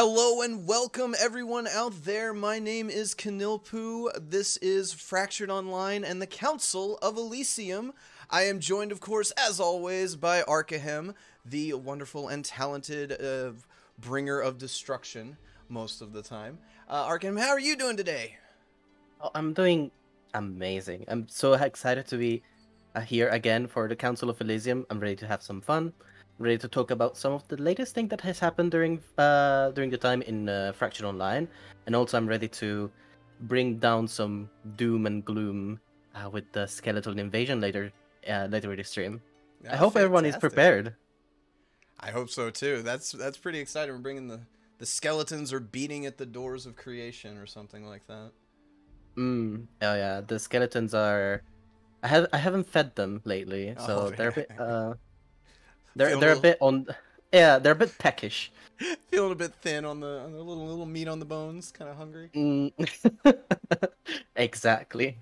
Hello and welcome everyone out there. My name is Knilpu. This is Fractured Online and the Council of Elysium. I am joined, of course, as always, by Arcahem, the wonderful and talented bringer of destruction most of the time. Arcahem, how are you doing today? Oh, I'm doing amazing. I'm so excited to be here again for the Council of Elysium. I'm ready to have some fun. I'm ready to talk about some of the latest thing that has happened during the time in Fractured Online, and also I'm ready to bring down some doom and gloom with the Skeletal invasion later in the stream. I Oh, hope everyone is fantastic. prepared. I hope so too. That's pretty exciting. We're bringing the skeletons are beating at the doors of creation or something like that. Oh yeah, the skeletons are. I haven't fed them lately, Oh, so they're a bit feeling a they're a bit on. Yeah, they're a bit peckish. feeling a bit thin on the little meat on the bones, kind of hungry. Mm. Exactly.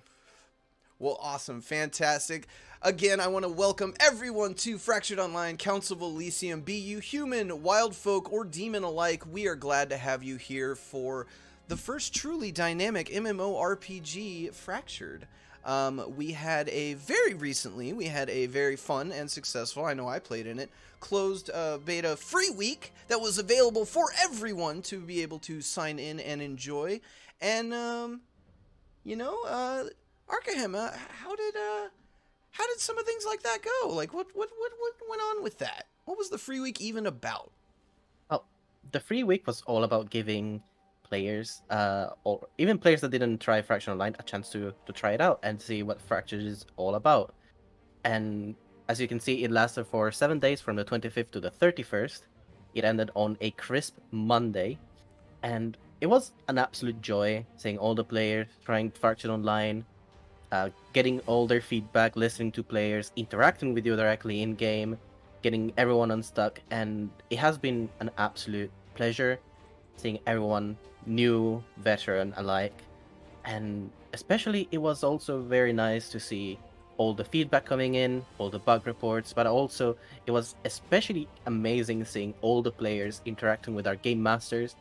Well, awesome, fantastic. Again, I want to welcome everyone to Fractured Online, Council of Elysium. Be you human, wild folk, or demon alike, we are glad to have you here for the first truly dynamic MMORPG, Fractured. We had a very fun and successful, I know I played in it, closed beta free week that was available for everyone to be able to sign in and enjoy. And, Arcahem, how did some of things like that go? Like, what went on with that? What was the free week even about? Well, the free week was all about giving players, or even players that didn't try Fraction Online, a chance to try it out and see what Fractured is all about. And as you can see, it lasted for 7 days from the 25th to the 31st. It ended on a crisp Monday, and it was an absolute joy seeing all the players trying Fractured Online, getting all their feedback, listening to players, interacting with you directly in game, getting everyone unstuck, and it has been an absolute pleasure seeing everyone, new, veteran alike. And especially, it was also very nice to see all the feedback coming in, all the bug reports, but also it was especially amazing seeing all the players interacting with our game masters.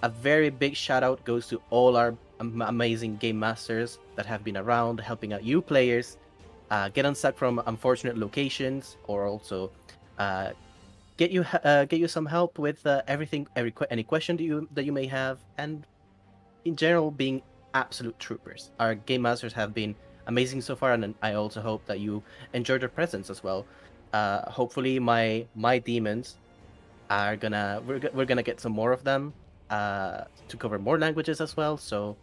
A very big shout out goes to all our amazing game masters that have been around helping out you players get unstuck from unfortunate locations, or also get you some help with any question that you may have, and in general being absolute troopers. Our game masters have been amazing so far, and I also hope that you enjoy their presence as well. Hopefully my demons are we're gonna get some more of them to cover more languages as well, so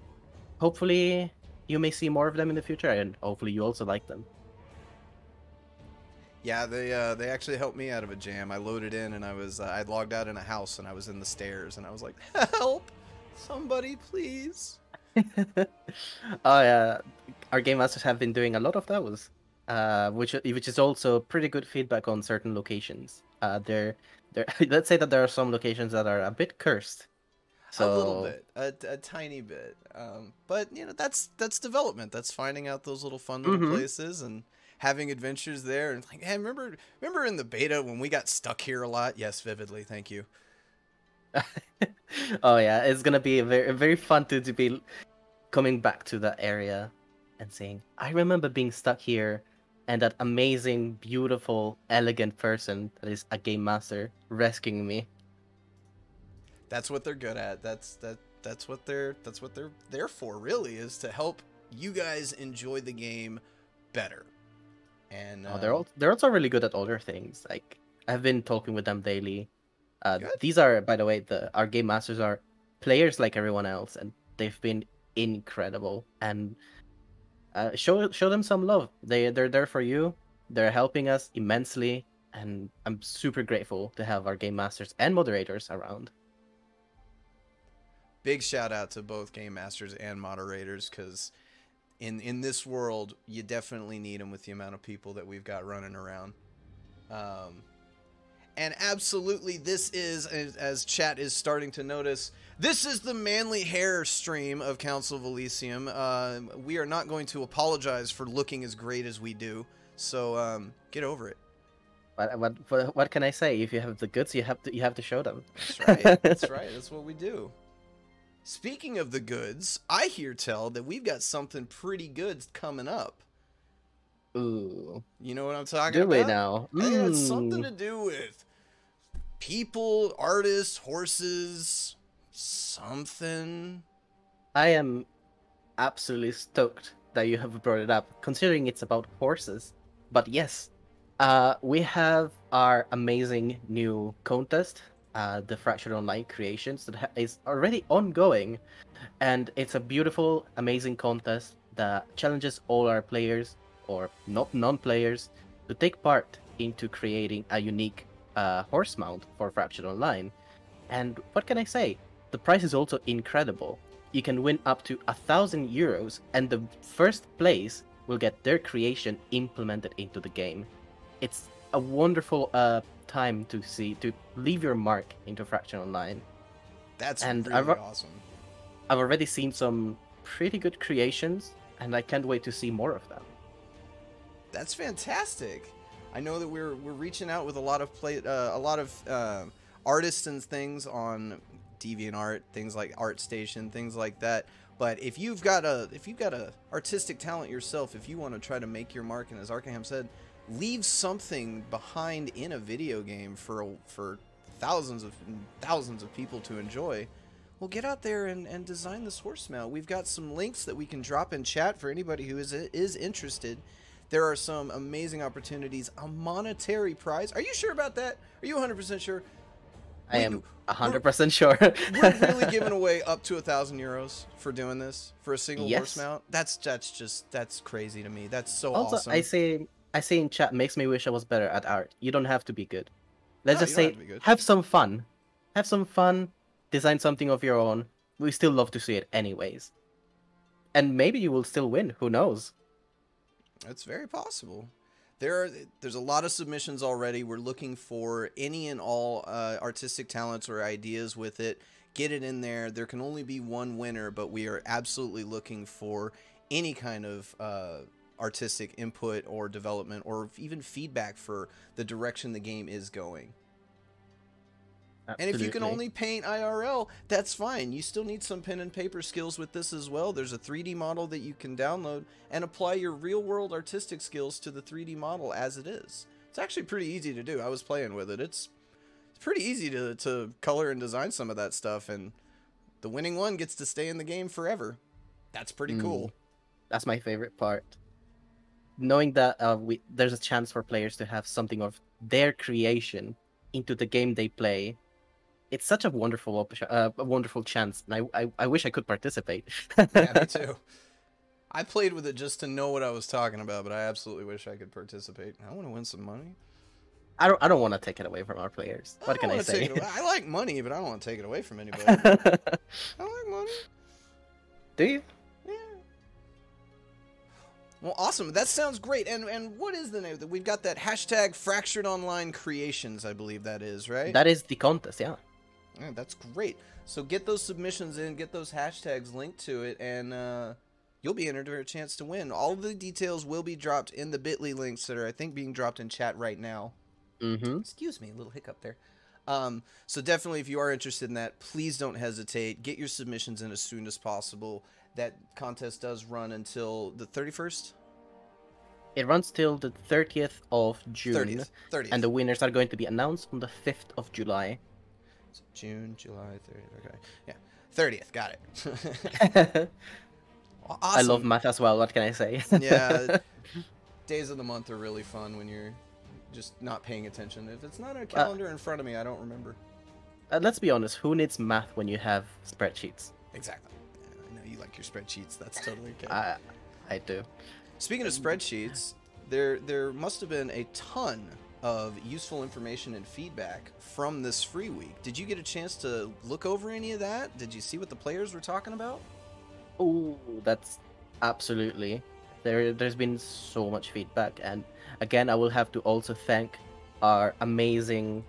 hopefully you may see more of them in the future, and hopefully you also like them. Yeah, they actually helped me out of a jam. I loaded in and I logged out in a house and I was in the stairs and I was like, help, somebody please. Oh yeah, our game masters have been doing a lot of those, which is also pretty good feedback on certain locations. There, let's say that there are some locations that are a bit cursed. A little So, bit, a tiny bit. But that's development. That's finding out those little fun little mm-hmm. places and having adventures there. And like, hey, remember in the beta when we got stuck here a lot? Yes, vividly. Thank you. Oh yeah, it's gonna be very fun to be coming back to that area and saying, I remember being stuck here, and that amazing, beautiful, elegant person that is a game master rescuing me. That's what they're good at. That's what they're there for. Really, is to help you guys enjoy the game better. And Oh, they're also really good at other things. Like, I've been talking with them daily. good. These are, by the way, our game masters are players like everyone else, and they've been incredible. And show them some love. They're there for you. They're helping us immensely, and I'm super grateful to have our game masters and moderators around. Big shout out to both game masters and moderators, because in this world you definitely need them with the amount of people that we've got running around. And absolutely, this is, as chat is starting to notice, this is the manly hair stream of Council of Elysium. We are not going to apologize for looking as great as we do, so get over it. What can I say? If you have the goods, you have to show them. That's right. That's right. That's what we do. Speaking of the goods, I hear tell that we've got something pretty good coming up. Ooh. You know what I'm talking Do about? we now? I think it has something to do with people, artists, horses, something. I am absolutely stoked that you have brought it up, considering it's about horses. But yes, we have our amazing new contest, the Fractured Online Creations, that is already ongoing, and it's a beautiful, amazing contest that challenges all our players, or not non-players, to take part into creating a unique horse mount for Fractured Online. And what can I say? The prize is also incredible. You can win up to 1,000 euros, and the first place will get their creation implemented into the game. It's a wonderful time to leave your mark into Fractured Online. That's And really awesome. I've already seen some pretty good creations, and I can't wait to see more of them. That's fantastic. I know that we're reaching out with a lot of artists and things on DeviantArt, things like ArtStation, things like that. But if you've got a artistic talent yourself, if you want to try to make your mark, and as Arcahem said, leave something behind in a video game for thousands of people to enjoy, well, get out there and design this horse mount. We've got some links that we can drop in chat for anybody who is interested. There are some amazing opportunities, a monetary prize. Are you sure about that? Are you 100% sure? I am 100% sure. We're really giving away up to 1,000 euros for doing this for a single Yes. horse mount. That's crazy to me. That's so Also, awesome. I say in chat, makes me wish I was better at art. You don't have to be good. Let's No, just you don't say, have to be good. have some fun. Have some fun. Design something of your own. We still love to see it anyways. And maybe you will still win. Who knows? It's very possible. There's a lot of submissions already. We're looking for any and all artistic talents or ideas with it. Get it in there. There can only be one winner, but we are absolutely looking for any kind of artistic input or development or even feedback for the direction the game is going. And if you can only paint IRL, that's fine. You still need some pen and paper skills with this as well. There's a 3D model that you can download and apply your real-world artistic skills to the 3D model as it is. It's actually pretty easy to do. I was playing with it. It's pretty easy to color and design some of that stuff, and the winning one gets to stay in the game forever. That's pretty cool. That's my favorite part. Knowing that there's a chance for players to have something of their creation into the game they play. It's such a wonderful wonderful chance, and I wish I could participate. Yeah, me too. I played with it just to know what I was talking about, but I absolutely wish I could participate. I want to win some money. I don't want to take it away from our players. What can I say? I like money, but I don't want to take it away from anybody. I like money. Do you? Yeah. Well, awesome. That sounds great. And what is the name? We've got that hashtag Fractured Online Creations, I believe that is, right? That is the contest, yeah. Yeah, that's great. So get those submissions in, get those hashtags linked to it, and you'll be entered for a chance to win. All of the details will be dropped in the bit.ly links that are, I think, being dropped in chat right now. Excuse me, a little hiccup there. So definitely, if you are interested in that, please don't hesitate. Get your submissions in as soon as possible. That contest does run until the 31st? It runs till the 30th of June. 30th. And the winners are going to be announced on the 5th of July. So June, July, 30th. Okay. Yeah. 30th. Got it. Awesome. I love math as well. What can I say? Yeah. Days of the month are really fun when you're just not paying attention. If it's not a calendar in front of me, I don't remember. Let's be honest. Who needs math when you have spreadsheets? Exactly. I know you like your spreadsheets. That's totally okay. I do. Speaking of spreadsheets, there must have been a ton of useful information and feedback from this free week. Did you get a chance to look over any of that? Did you see what the players were talking about? Oh, that's absolutely. There's been so much feedback, and again, I will have to also thank our amazing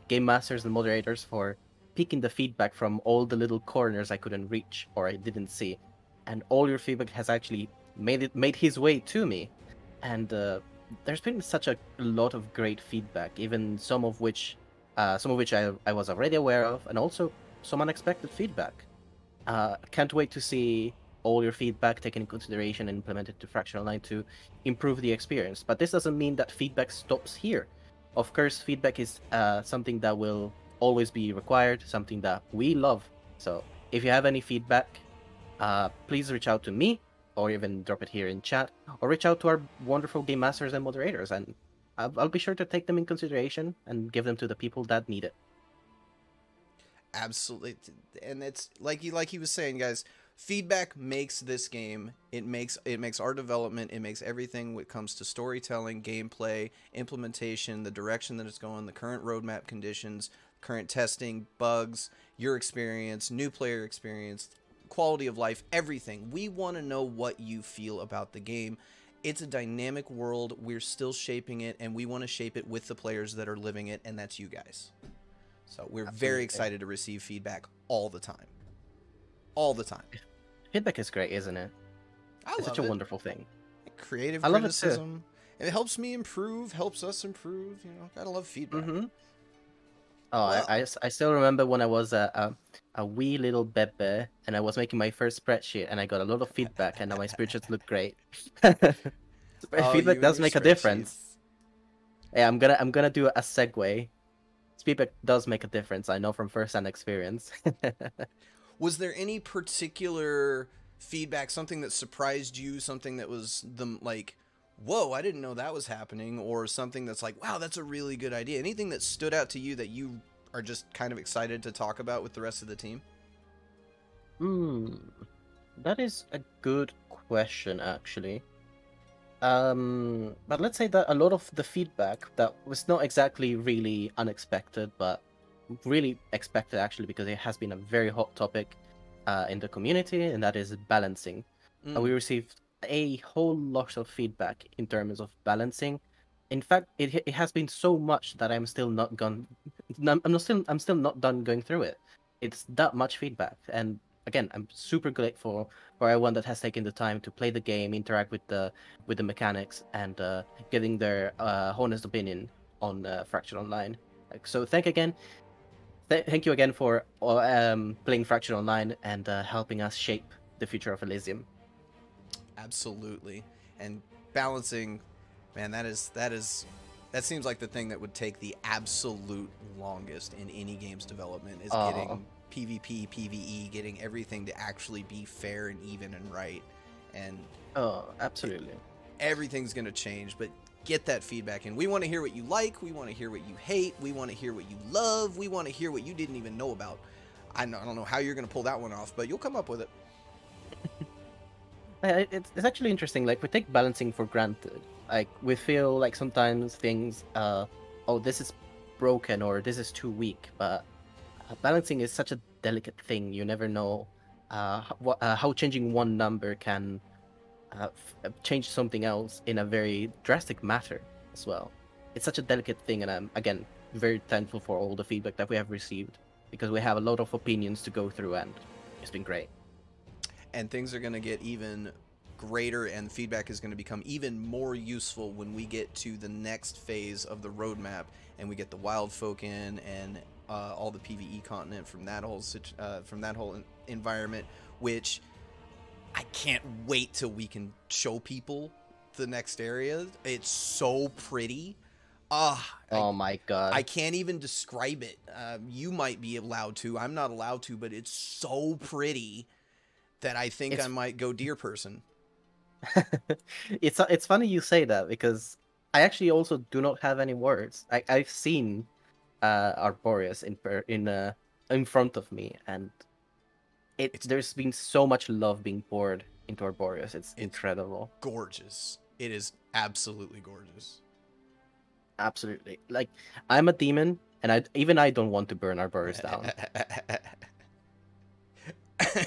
game masters and moderators for picking the feedback from all the little corners I couldn't reach or I didn't see, and all your feedback has actually made his way to me, and there's been such a lot of great feedback, even some of which I was already aware of, and also some unexpected feedback. Can't wait to see all your feedback taken in consideration and implemented to Fractional 9 to improve the experience. But this doesn't mean that feedback stops here. Of course, feedback is something that will always be required, something that we love. So if you have any feedback, please reach out to me, or even drop it here in chat, or reach out to our wonderful game masters and moderators, and I'll be sure to take them in consideration and give them to the people that need it. Absolutely. And it's like he was saying, guys, feedback makes this game. It makes our development, it makes everything when it comes to storytelling, gameplay, implementation, the direction that it's going, the current roadmap conditions, current testing, bugs, your experience, new player experience, quality of life, everything. We want to know what you feel about the game. It's a dynamic world. We're still shaping it, and we want to shape it with the players that are living it, and that's you guys. So we're very excited to receive feedback all the time. All the time. Feedback is great, isn't it? It's such a wonderful thing. Creative criticism. It helps me improve, helps us improve. You know, gotta love feedback. Oh, well, I still remember when I was a wee little bebe and I was making my first spreadsheet and I got a lot of feedback and now my spreadsheets look great. Feedback does make a difference. Yeah, I'm gonna do a segue. Feedback does make a difference. I know from first-hand experience. Was there any particular feedback, something that surprised you, something that was like, whoa, I didn't know that was happening, or something that's like, wow, that's a really good idea? Anything that stood out to you that you are just kind of excited to talk about with the rest of the team? That is a good question, actually. But let's say that a lot of the feedback that was not exactly really unexpected, but really expected actually, because it has been a very hot topic in the community, and that is balancing. We received a whole lot of feedback in terms of balancing. In fact, it has been so much that I'm still not done going through it. It's that much feedback, and again, I'm super grateful for everyone that has taken the time to play the game, interact with the mechanics, and giving their honest opinion on Fractured Online. So thank you again for playing Fractured Online and helping us shape the future of Elysium. Absolutely. And balancing, man, that seems like the thing that would take the absolute longest in any game's development, is getting PvP, PvE, getting everything to actually be fair and even and right. And absolutely. Everything's going to change, but get that feedback in. We want to hear what you like. We want to hear what you hate. We want to hear what you love. We want to hear what you didn't even know about. I don't know how you're going to pull that one off, but you'll come up with it. It's actually interesting. Like, we take balancing for granted. Like, we feel like sometimes things, oh, this is broken or this is too weak. But balancing is such a delicate thing. You never know how changing one number can change something else in a very drastic matter as well. It's such a delicate thing, and I'm, again, very thankful for all the feedback that we have received, because we have a lot of opinions to go through, and it's been great. And things are going to get even greater, and feedback is going to become even more useful when we get to the next phase of the roadmap and we get the wild folk in and all the PvE content from that whole environment, which I can't wait till we can show people the next area. It's so pretty. Oh my god. I can't even describe it. You might be allowed to. I'm not allowed to, but it's so pretty that I think I might go deer person. It's funny you say that, because I actually also do not have any words. I've seen Arboreus in front of me, and there's been so much love being poured into Arboreus. It's incredible. Gorgeous. It is absolutely gorgeous. Absolutely. Like, I'm a demon, and I don't want to burn Arboreus down.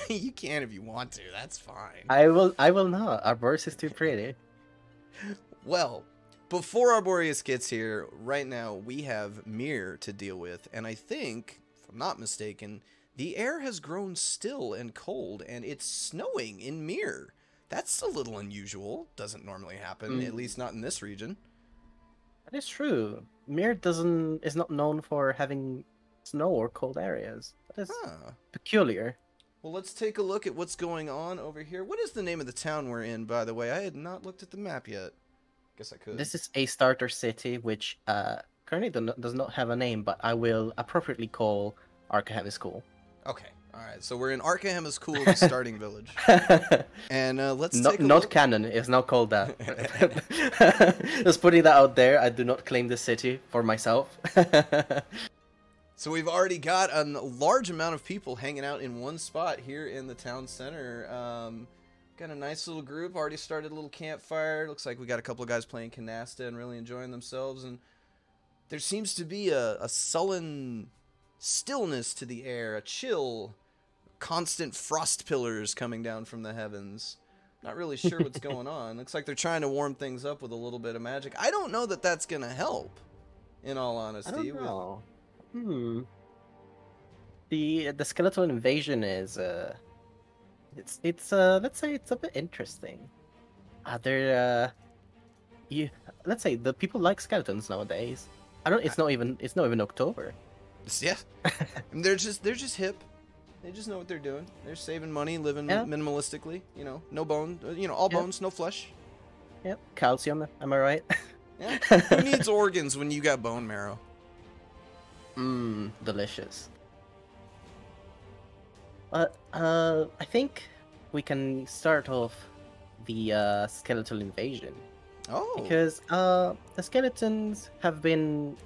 You can if you want to. That's fine. I will not. Arboreus is too pretty. Well, before Arboreus gets here, right now we have Mir to deal with, and I think, if I'm not mistaken, the air has grown still and cold, and it's snowing in Mir. That's a little unusual. Doesn't normally happen, at least not in this region. That is true. Mir is not known for having snow or cold areas. That is Huh. peculiar. Well, let's take a look at what's going on over here. What is the name of the town we're in, by the way? I had not looked at the map yet. Guess I could. This is a starter city, which currently does not have a name, but I will appropriately call Arcahem School. Okay. All right. So we're in Arcahem is cool, the starting village. And let's take a not look. canon. It's not called that. Just putting that out there. I do not claim the city for myself. So we've already got a large amount of people hanging out in one spot here in the town center. Got a nice little group. Already started a little campfire. Looks like we got a couple of guys playing canasta and really enjoying themselves. And there seems to be a sullen stillness to the air, a chill, constant frost pillars coming down from the heavens. Not really sure what's going on. Looks like they're trying to warm things up with a little bit of magic. I don't know that that's going to help, in all honesty. I don't know. The skeletal invasion is it's let's say it's a bit interesting. Let's say the people like skeletons nowadays. It's not even October. Yeah. And they're just hip. They just know what they're doing. They're saving money, living minimalistically, you know, no bone, you know, all bones, no flesh. Yep. Calcium, am I right? Yeah. Who needs organs when you got bone marrow? Delicious. But I think we can start off the skeletal invasion. Oh. Because the skeletons have been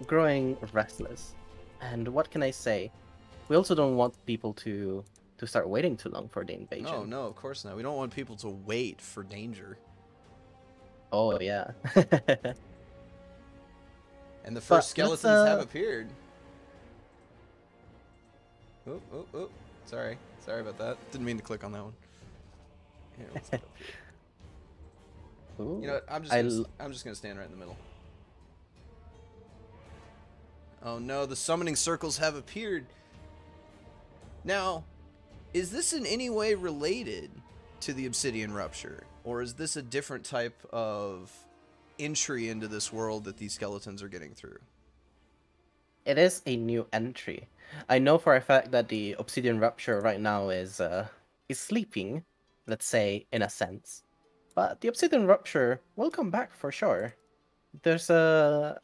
growing restless. And what can I say? We also don't want people to start waiting too long for the invasion. Oh, no, of course not. We don't want people to wait for danger. Oh, yeah. And the first skeletons have appeared. Oh. Sorry about that. Didn't mean to click on that one. Here, let's get up here. Ooh. You know what? I'm just gonna stand right in the middle. Oh no, the summoning circles have appeared. Now, is this in any way related to the Obsidian Rupture? Or is this a different type of entry into this world that these skeletons are getting through? It is a new entry. I know for a fact that the Obsidian Rupture right now is sleeping, let's say, in a sense. But the Obsidian Rupture will come back for sure. There's a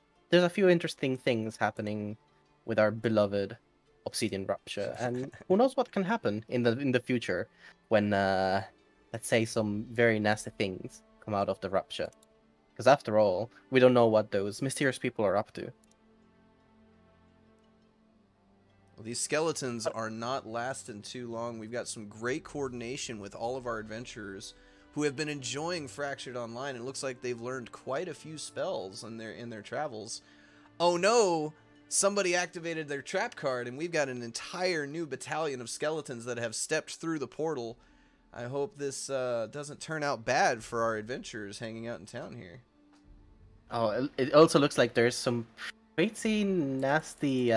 few interesting things happening with our beloved Obsidian Rupture, and who knows what can happen in the future when let's say some very nasty things come out of the Rupture. Because after all, we don't know what those mysterious people are up to. Well, these skeletons are not lasting too long. We've got some great coordination with all of our adventurers who have been enjoying Fractured Online. It looks like they've learned quite a few spells in their travels. Oh no! Somebody activated their trap card, and we've got an entire new battalion of skeletons that have stepped through the portal. I hope this doesn't turn out bad for our adventurers hanging out in town here. Oh, it also looks like there's some pretty nasty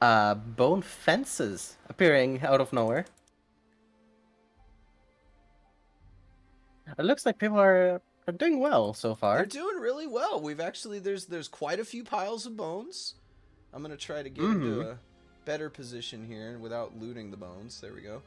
bone fences appearing out of nowhere. It looks like people are doing well so far. They're doing really well. We've actually there's quite a few piles of bones. I'm gonna try to get into a better position here without looting the bones. There we go.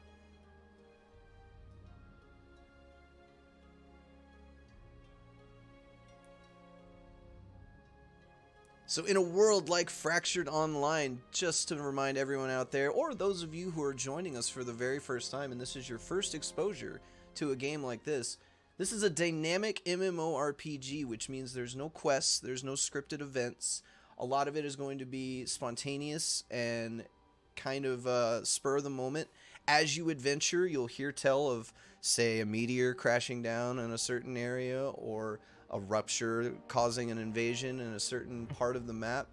So in a world like Fractured Online, just to remind everyone out there, or those of you who are joining us for the very first time, and this is your first exposure to a game like this, this is a dynamic MMORPG, which means there's no quests, there's no scripted events. A lot of it is going to be spontaneous and kind of spur of the moment. As you adventure, you'll hear tell of, say, a meteor crashing down in a certain area, or a rupture causing an invasion in a certain part of the map.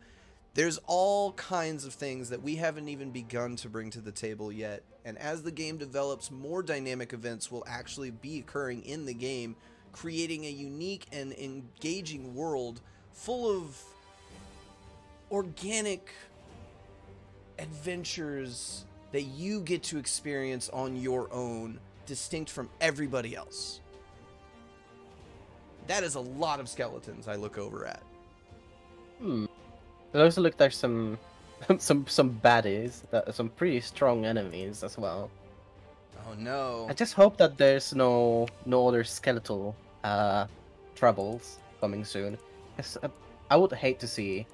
There's all kinds of things that we haven't even begun to bring to the table yet. And as the game develops, more dynamic events will actually be occurring in the game, creating a unique and engaging world full of organic adventures that you get to experience on your own, distinct from everybody else. That is a lot of skeletons I look over at. Hmm. It also look like some some baddies, some pretty strong enemies as well. Oh no. I just hope that there's no other skeletal troubles coming soon. 'Cause, I would hate to see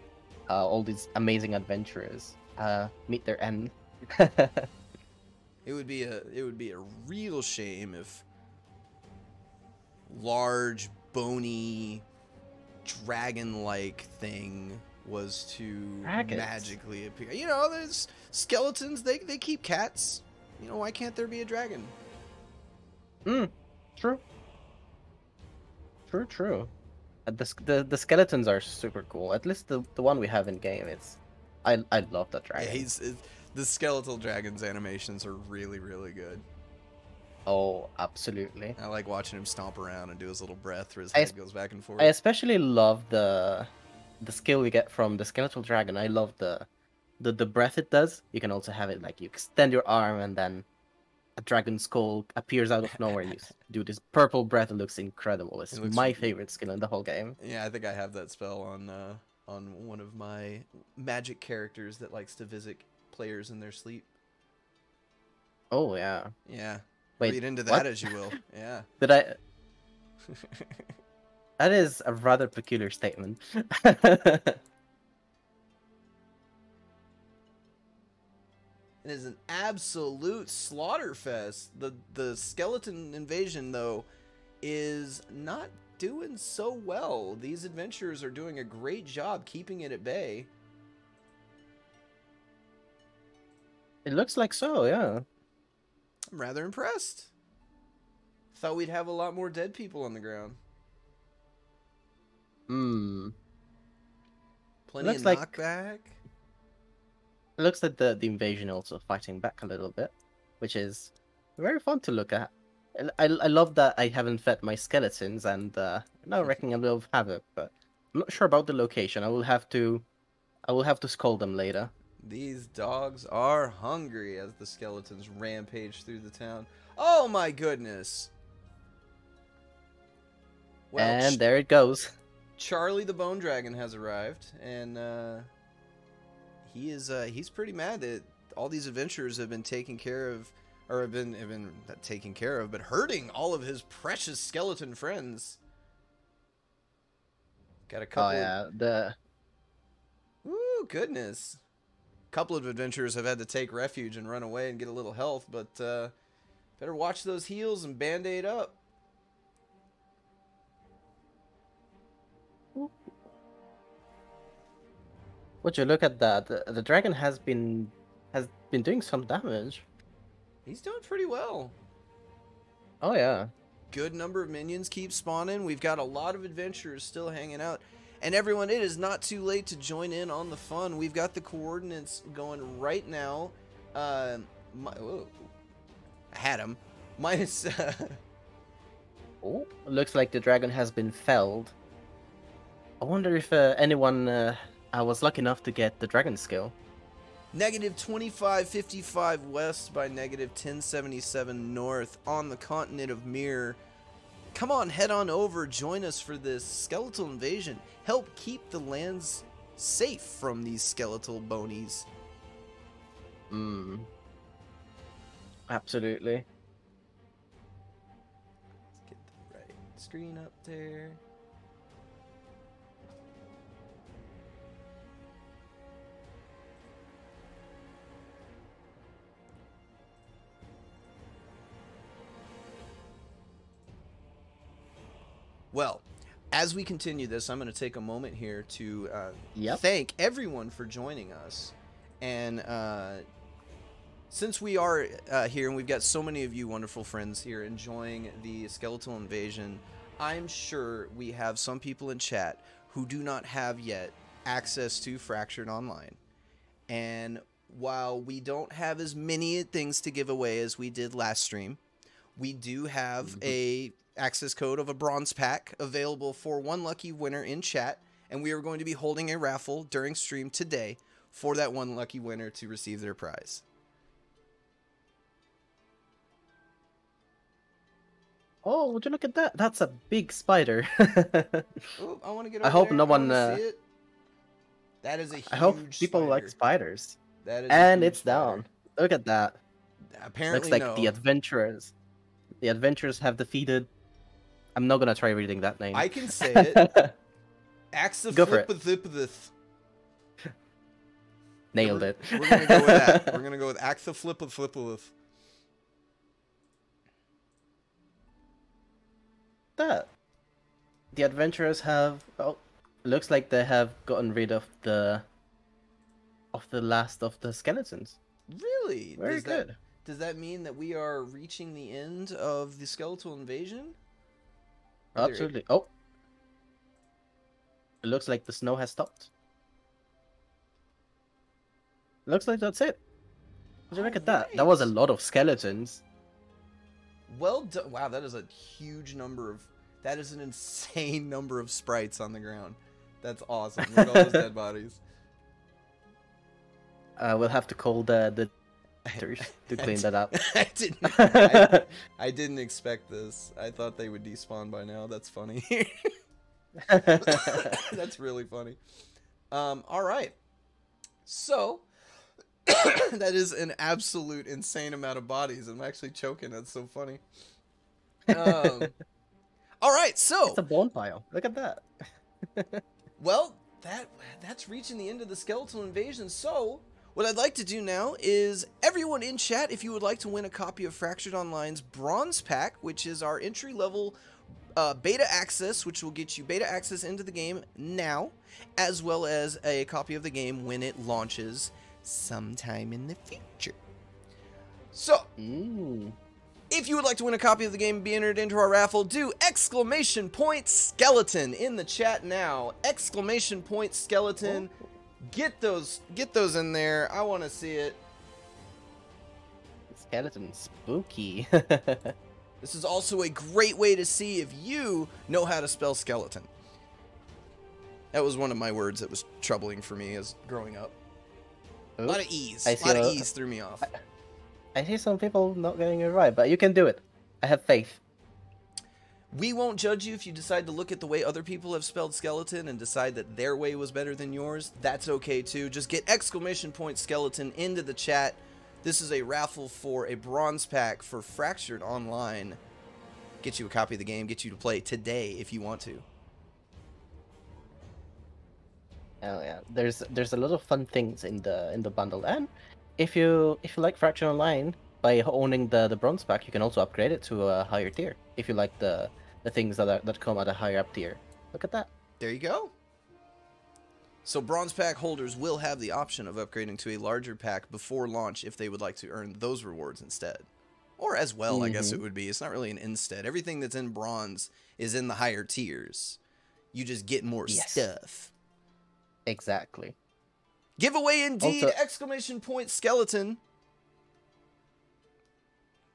all these amazing adventurers meet their end. It would be a real shame if large, bony, dragon-like thing was to Dragons. magically appear. You know, there's skeletons. They keep cats. You know, why can't there be a dragon? Hmm. True. True. True. The skeletons are super cool. At least the one we have in game. I love that Yeah, dragon. the skeletal dragon's animations are really, really good. Oh, absolutely. I like watching him stomp around and do his little breath where his I head goes back and I forth. especially love the skill we get from the skeletal dragon. I love the breath it does. You can also have it like you extend your arm and then a dragon skull appears out of nowhere. You do this purple breath. It looks incredible. It It's looks, my favorite skill in the whole game. yeah, I think I have that spell on one of my magic characters that likes to visit players in their sleep. Oh yeah. Yeah, Wait, read into that what? as you will. Yeah. Did I? That is a rather peculiar statement. It is an absolute slaughterfest. The skeleton invasion though is not doing so well. These adventurers are doing a great job keeping it at bay. It looks like so, yeah. I'm rather impressed. Thought we'd have a lot more dead people on the ground. Hmm. Plenty of Looks like knockback. it looks like the invasion also fighting back a little bit, which is very fun to look at. I love that I haven't fed my skeletons and now wrecking a bit of havoc, but I'm not sure about the location. I will have to scold them later. These dogs are hungry as the skeletons rampage through the town. Oh my goodness. Well, And there it goes. Charlie the Bone Dragon has arrived, and he's pretty mad that all these adventurers have been taken care of, or have been not taken care of, but hurting all of his precious skeleton friends. Got a Oh couple yeah, ooh, goodness. A couple of adventurers have had to take refuge and run away and get a little health, but better watch those heals and band-aid up. would you look at that? The dragon has been doing some damage. He's doing pretty well. Oh yeah. Good number of minions keep spawning. We've got a lot of adventurers still hanging out. And everyone, it is not too late to join in on the fun. We've got the coordinates going right now. I had him. Minus... Oh, looks like the dragon has been felled. I wonder if anyone was lucky enough to get the dragon skill. Negative 2555 west by negative 1077 north on the continent of Mir. Come on, head on over, join us for this skeletal invasion. Help keep the lands safe from these skeletal bonies. Absolutely. Let's get the right screen up there. Well, as we continue this, I'm going to take a moment here to thank everyone for joining us. And since we are here and we've got so many of you wonderful friends here enjoying the skeletal invasion, I'm sure we have some people in chat who do not have yet access to Fractured Online. And while we don't have as many things to give away as we did last stream, we do have a access code of a bronze pack available for one lucky winner in chat, and we are going to be holding a raffle during stream today for that one lucky winner to receive their prize. Oh, would you look at that? That's a big spider. Oh, I want to get over I hope there. no I one. wanna see it. That is a I hope huge people spider. like spiders. That is And a huge it's spider. down. Look at that. Apparently, Looks like no. the adventurers. The adventurers have defeated. I'm not gonna try reading that name. I can say it. Go for it. Axaflipithipithith. Nailed it. We're gonna go with that. We're gonna go with Axaflipithipithith. That. The adventurers have. Oh, looks like they have gotten rid of the last of the skeletons. Really? Very good. Does that mean that we are reaching the end of the skeletal invasion? Absolutely. Oh. It looks like the snow has stopped. Looks like that's it. Look at that. That was a lot of skeletons. Well done. Wow, that is a huge number of... That is an insane number of sprites on the ground. That's awesome. Look at all those dead bodies. We'll have to call the to clean that up. I didn't expect this. I thought they would despawn by now. That's funny. That's really funny. All right. So that is an absolute insane amount of bodies. I'm actually choking. That's so funny. All right. So it's a bone pile. Look at that. Well, that's reaching the end of the skeletal invasion. So what I'd like to do now is everyone in chat, if you would like to win a copy of Fractured Online's Bronze Pack, which is our entry-level beta access, which will get you beta access into the game now, as well as a copy of the game when it launches sometime in the future. So, if you would like to win a copy of the game and be entered into our raffle, do !skeleton in the chat now. !skeleton. Get those in there. I want to see it. Skeleton spooky. This is also a great way to see if you know how to spell skeleton. That was one of my words that was troubling for me as growing up. A lot of E's. A lot of E's threw me off. I see some people not getting it right, but you can do it. I have faith. We won't judge you if you decide to look at the way other people have spelled skeleton and decide that their way was better than yours. That's okay too. Just get !skeleton into the chat. This is a raffle for a bronze pack for Fractured Online. Get you a copy of the game, get you to play today if you want to. Oh yeah, there's a lot of fun things in the bundle, and if you like Fractured Online, by owning the bronze pack, you can also upgrade it to a higher tier if you like the things that come at a higher up tier. Look at that. There you go. So bronze pack holders will have the option of upgrading to a larger pack before launch if they would like to earn those rewards instead. Or as well, I guess it would be. It's not really an instead. Everything that's in bronze is in the higher tiers. You just get more stuff. Exactly. Giveaway indeed! Also, !skeleton.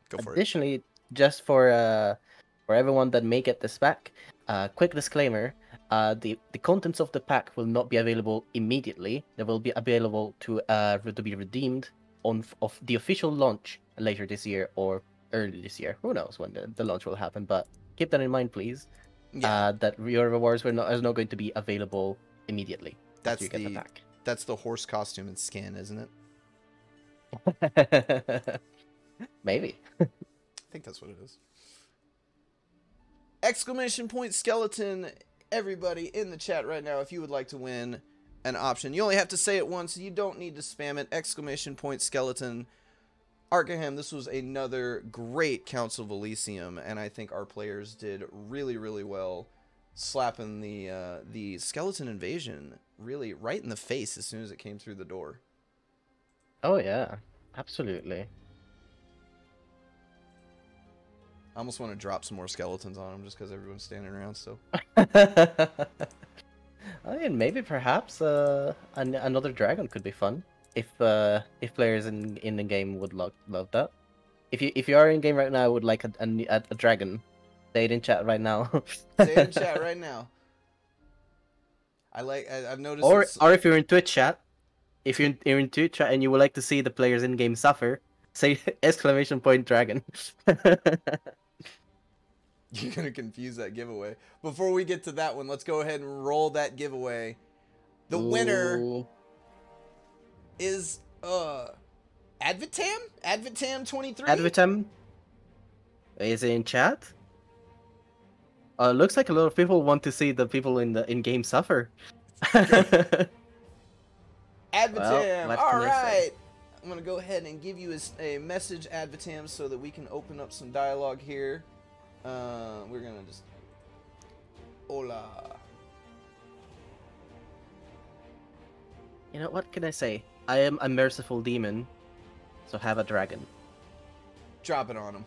Go for it. Additionally, just for everyone that may get this pack, quick disclaimer: the contents of the pack will not be available immediately. They will be available to be redeemed of the official launch later this year or early this year. Who knows when the launch will happen? But keep that in mind, please. Yeah. That your rewards are not going to be available immediately. That's you get the pack. That's the horse costume and skin, isn't it? Maybe. I think that's what it is. !skeleton, everybody in the chat right now, if you would like to win an option. You only have to say it once. You don't need to spam it. !skeleton. Arcahem, this was another great Council of Elysium, and I think our players did really, really well slapping the skeleton invasion really right in the face as soon as it came through the door. Oh yeah, absolutely. I almost want to drop some more skeletons on them just because everyone's standing around still. I mean, maybe perhaps another dragon could be fun if players in the game would love that. If you are in game right now, would like a dragon, say it in chat right now. Say it in chat right now. I've noticed. Or if you're in Twitch chat, if you're in Twitch chat and you would like to see the players in game suffer, say !dragon. You're going to confuse that giveaway. Before we get to that one, let's go ahead and roll that giveaway. The winner Ooh. is Advitam? Advitam23? Advitam is in chat. Looks like a lot of people want to see the people in the in-game suffer. Advitam, what all can I say? right. I'm going to go ahead and give you a message, Advitam, so that we can open up some dialogue here. We're going to just... Hola. You know, what can I say? I am a merciful demon, so have a dragon. Drop it on him.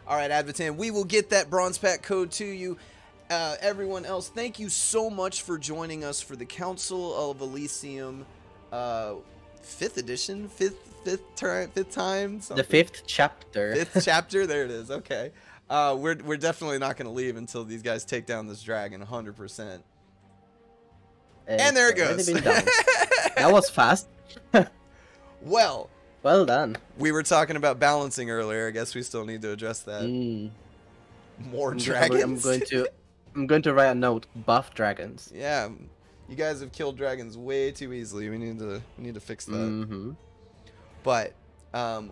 All right, Advitam, we will get that bronze pack code to you. Everyone else, thank you so much for joining us for the Council of Elysium 5th edition, fifth time. Something. The 5th chapter. 5th chapter. There it is. Okay. We're definitely not going to leave until these guys take down this dragon 100%. And there it goes. That was fast. Well done. We were talking about balancing earlier. I guess we still need to address that. More dragons. I'm going to write a note. Buff dragons. Yeah, you guys have killed dragons way too easily. We need to fix that. But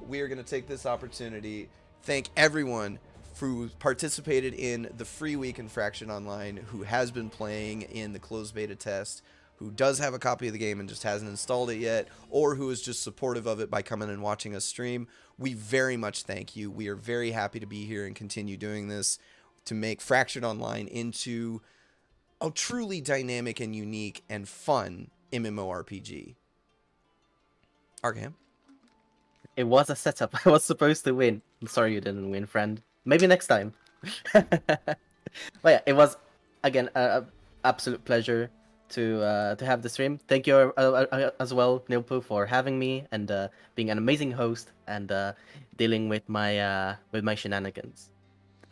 we are going to take this opportunity. Thank everyone who participated in the free week in Fraction Online, who has been playing in the closed beta test, who does have a copy of the game and just hasn't installed it yet, or who is just supportive of it by coming and watching us stream. We very much thank you. We are very happy to be here and continue doing this to make Fractured Online into a truly dynamic and unique and fun MMORPG. Arcahem? It was a setup. I was supposed to win. I'm sorry you didn't win, friend. Maybe next time. But yeah, it was, again, an absolute pleasure to have the stream. Thank you as well, Knilpu, for having me and being an amazing host and dealing with my shenanigans.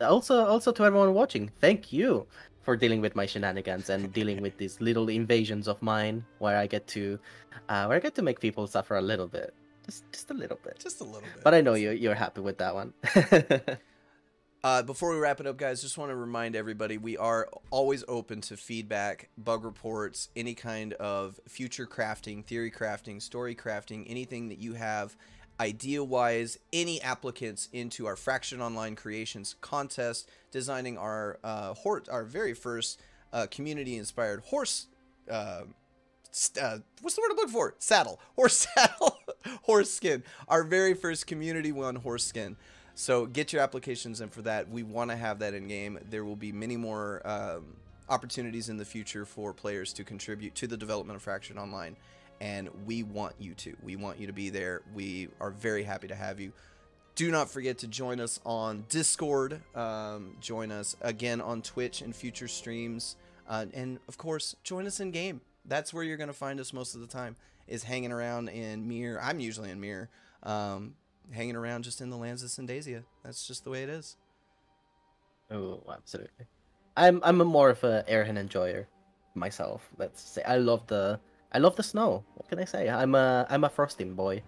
Also to everyone watching, thank you for dealing with my shenanigans and dealing with these little invasions of mine where I get to make people suffer a little bit. Just a little bit. Just a little bit. But I know you're happy with that one. Before we wrap it up, guys, just want to remind everybody we are always open to feedback, bug reports, any kind of future crafting, theory crafting, story crafting, anything that you have idea-wise, any applicants into our Fraction Online Creations contest, designing our very first community-inspired horse. What's the word I'm looking for? Saddle. Horse saddle. Horse skin. Our very first community one horse skin. So get your applications in for that. We want to have that in game. There will be many more opportunities in the future for players to contribute to the development of Fraction Online. And we want you to. We want you to be there. We are very happy to have you. Do not forget to join us on Discord. Join us again on Twitch in future streams. And of course, join us in game. That's where you're going to find us most of the time, is hanging around in Mir. I'm usually in Mir. Hanging around just in the lands of Syndasia. That's just the way it is. Oh, absolutely. I'm more of a Arcahem enjoyer myself. Let's say I love the snow. What can I say? I'm a frosting boy.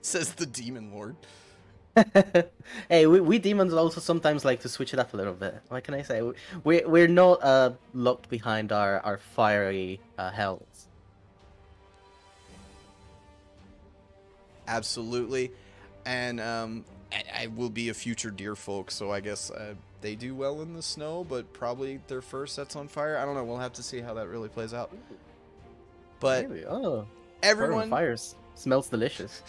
Says the demon lord. Hey, we demons also sometimes like to switch it up a little bit. What can I say? We're not locked behind our fiery hells. Absolutely. And I will be a future deer folk, so I guess they do well in the snow, but probably their fur sets on fire. I don't know. We'll have to see how that really plays out. But Maybe. everyone, fires smells delicious.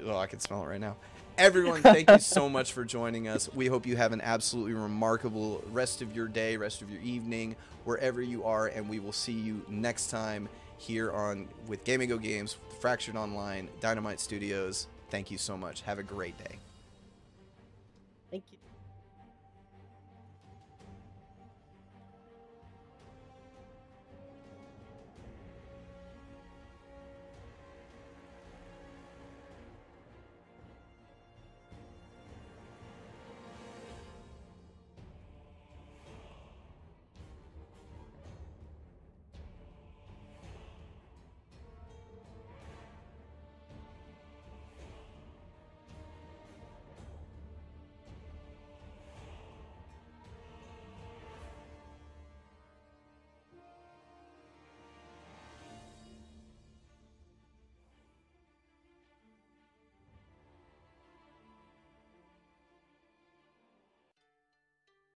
Well, I can smell it right now. Everyone, thank you so much for joining us. We hope you have an absolutely remarkable rest of your day, rest of your evening, wherever you are, and we will see you next time here on with Gaming Go Games, Fractured Online, Dynamite Studios. Thank you so much. Have a great day.